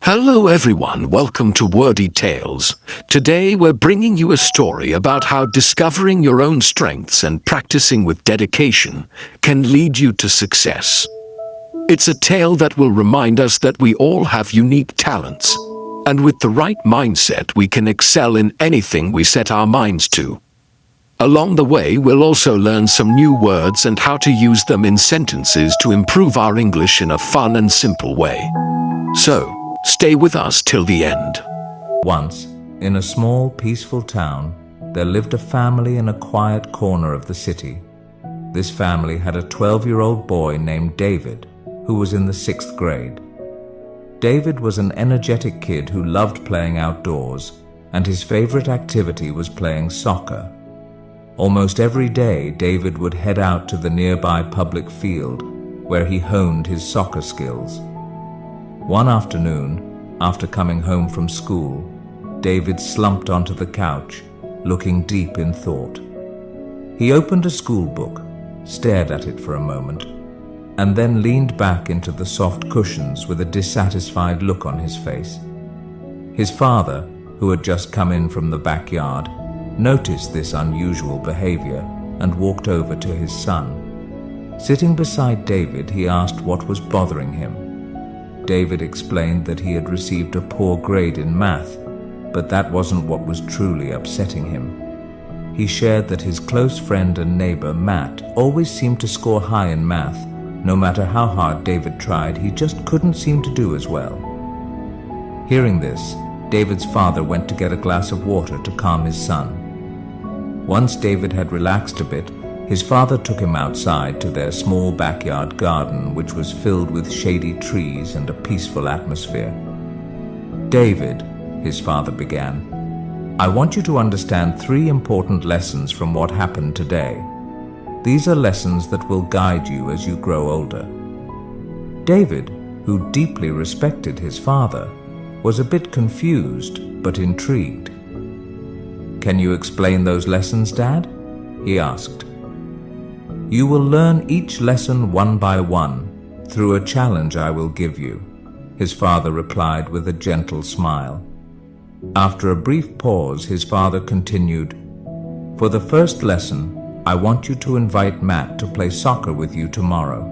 Hello everyone, welcome to Wordy Tales. Today we're bringing you a story about how discovering your own strengths and practicing with dedication can lead you to success. It's a tale that will remind us that we all have unique talents, and with the right mindset we can excel in anything we set our minds to. Along the way we'll also learn some new words and how to use them in sentences to improve our English in a fun and simple way. So, stay with us till the end. Once, in a small, peaceful town, there lived a family in a quiet corner of the city. This family had a 12-year-old boy named David, who was in the 6th grade. David was an energetic kid who loved playing outdoors, and his favorite activity was playing soccer. Almost every day, David would head out to the nearby public field, where he honed his soccer skills. One afternoon, after coming home from school, David slumped onto the couch, looking deep in thought. He opened a school book, stared at it for a moment, and then leaned back into the soft cushions with a dissatisfied look on his face. His father, who had just come in from the backyard, noticed this unusual behavior and walked over to his son. Sitting beside David, he asked what was bothering him. David explained that he had received a poor grade in math, but that wasn't what was truly upsetting him. He shared that his close friend and neighbor, Matt, always seemed to score high in math. No matter how hard David tried, he just couldn't seem to do as well. Hearing this, David's father went to get a glass of water to calm his son. Once David had relaxed a bit, his father took him outside to their small backyard garden, which was filled with shady trees and a peaceful atmosphere. "David," his father began, "I want you to understand 3 important lessons from what happened today. These are lessons that will guide you as you grow older." David, who deeply respected his father, was a bit confused but intrigued. "Can you explain those lessons, Dad?" he asked. "You will learn each lesson one by one through a challenge I will give you," his father replied with a gentle smile. After a brief pause, his father continued, "For the first lesson, I want you to invite Matt to play soccer with you tomorrow."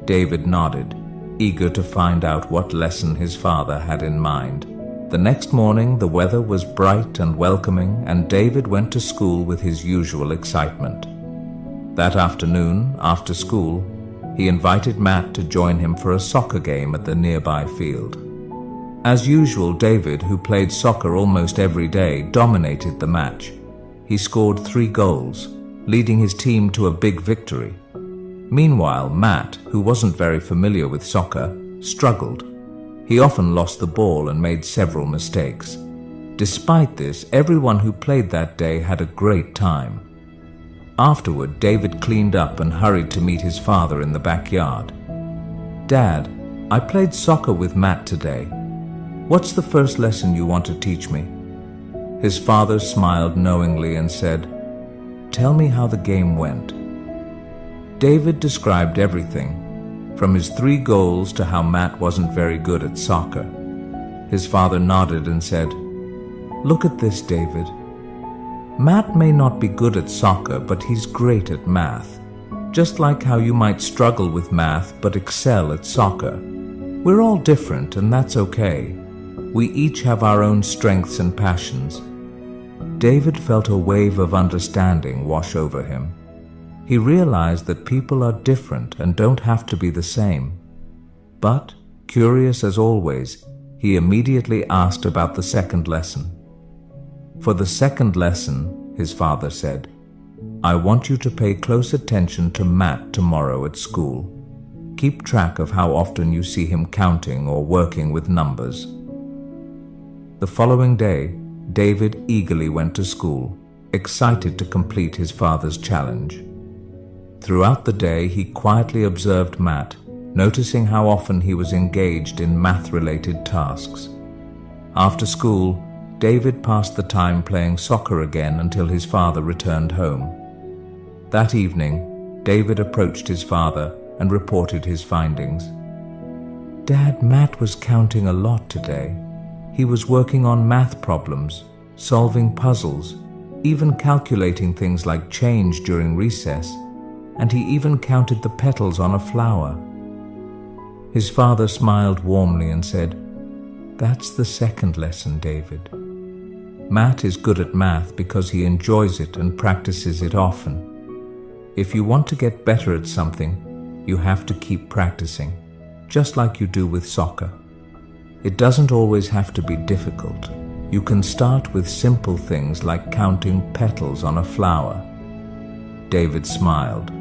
David nodded, eager to find out what lesson his father had in mind. The next morning, the weather was bright and welcoming, and David went to school with his usual excitement. That afternoon, after school, he invited Matt to join him for a soccer game at the nearby field. As usual, David, who played soccer almost every day, dominated the match. He scored 3 goals, leading his team to a big victory. Meanwhile, Matt, who wasn't very familiar with soccer, struggled. He often lost the ball and made several mistakes. Despite this, everyone who played that day had a great time. Afterward, David cleaned up and hurried to meet his father in the backyard. "Dad, I played soccer with Matt today. What's the first lesson you want to teach me?" His father smiled knowingly and said, "Tell me how the game went." David described everything, from his 3 goals to how Matt wasn't very good at soccer. His father nodded and said, "Look at this, David. Matt may not be good at soccer, but he's great at math. Just like how you might struggle with math but excel at soccer. We're all different, and that's okay. We each have our own strengths and passions." David felt a wave of understanding wash over him. He realized that people are different and don't have to be the same. But, curious as always, he immediately asked about the second lesson. "For the second lesson," his father said, "I want you to pay close attention to Matt tomorrow at school. Keep track of how often you see him counting or working with numbers." The following day, David eagerly went to school, excited to complete his father's challenge. Throughout the day, he quietly observed Matt, noticing how often he was engaged in math-related tasks. After school, David passed the time playing soccer again until his father returned home. That evening, David approached his father and reported his findings. Dad, Matt was counting a lot today. He was working on math problems, solving puzzles, even calculating things like change during recess, and he even counted the petals on a flower. His father smiled warmly and said, "That's the second lesson, David. Matt is good at math because he enjoys it and practices it often. If you want to get better at something, you have to keep practicing, just like you do with soccer. It doesn't always have to be difficult. You can start with simple things like counting petals on a flower." David smiled,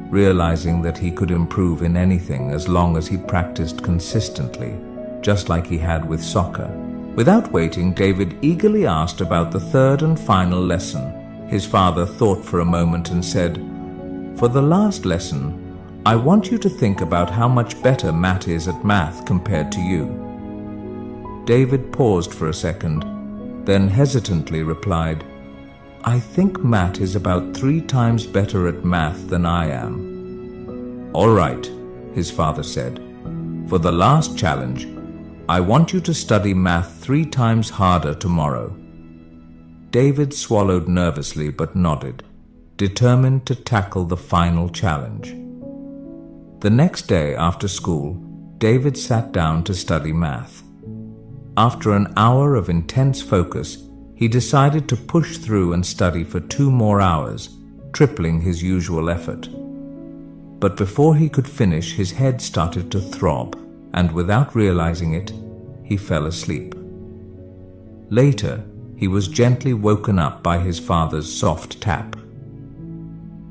realizing that he could improve in anything as long as he practiced consistently, just like he had with soccer. Without waiting, David eagerly asked about the third and final lesson. His father thought for a moment and said, "For the last lesson, I want you to think about how much better Matt is at math compared to you." David paused for a second, then hesitantly replied, "I think Matt is about 3 times better at math than I am." "All right," his father said. "For the last challenge, I want you to study math 3 times harder tomorrow." David swallowed nervously but nodded, determined to tackle the final challenge. The next day after school, David sat down to study math. After an hour of intense focus, he decided to push through and study for 2 more hours, tripling his usual effort. But before he could finish, his head started to throb, and without realizing it, he fell asleep. Later, he was gently woken up by his father's soft tap.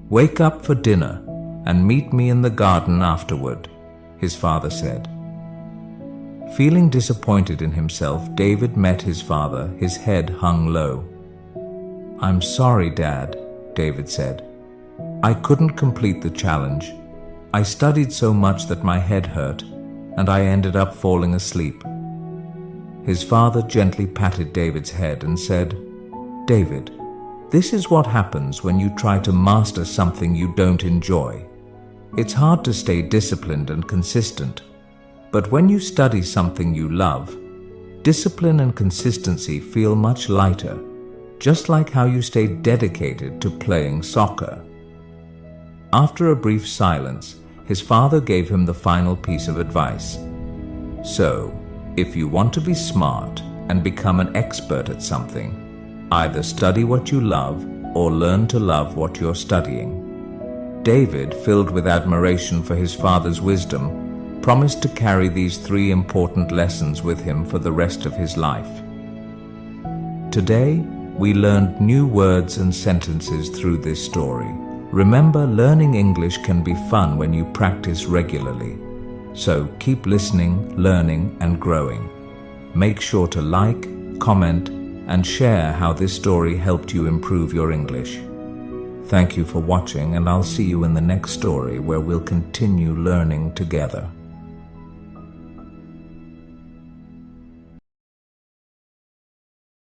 "Wake up for dinner and meet me in the garden afterward," his father said. Feeling disappointed in himself, David met his father, his head hung low. "I'm sorry, Dad," David said. "I couldn't complete the challenge. I studied so much that my head hurt, and I ended up falling asleep." His father gently patted David's head and said, "David, this is what happens when you try to master something you don't enjoy. It's hard to stay disciplined and consistent. But when you study something you love, discipline and consistency feel much lighter, just like how you stay dedicated to playing soccer." After a brief silence, his father gave him the final piece of advice. "So, if you want to be smart and become an expert at something, either study what you love or learn to love what you're studying." David, filled with admiration for his father's wisdom, promised to carry these 3 important lessons with him for the rest of his life. Today, we learned new words and sentences through this story. Remember, learning English can be fun when you practice regularly. So keep listening, learning, and growing. Make sure to like, comment, and share how this story helped you improve your English. Thank you for watching, and I'll see you in the next story where we'll continue learning together.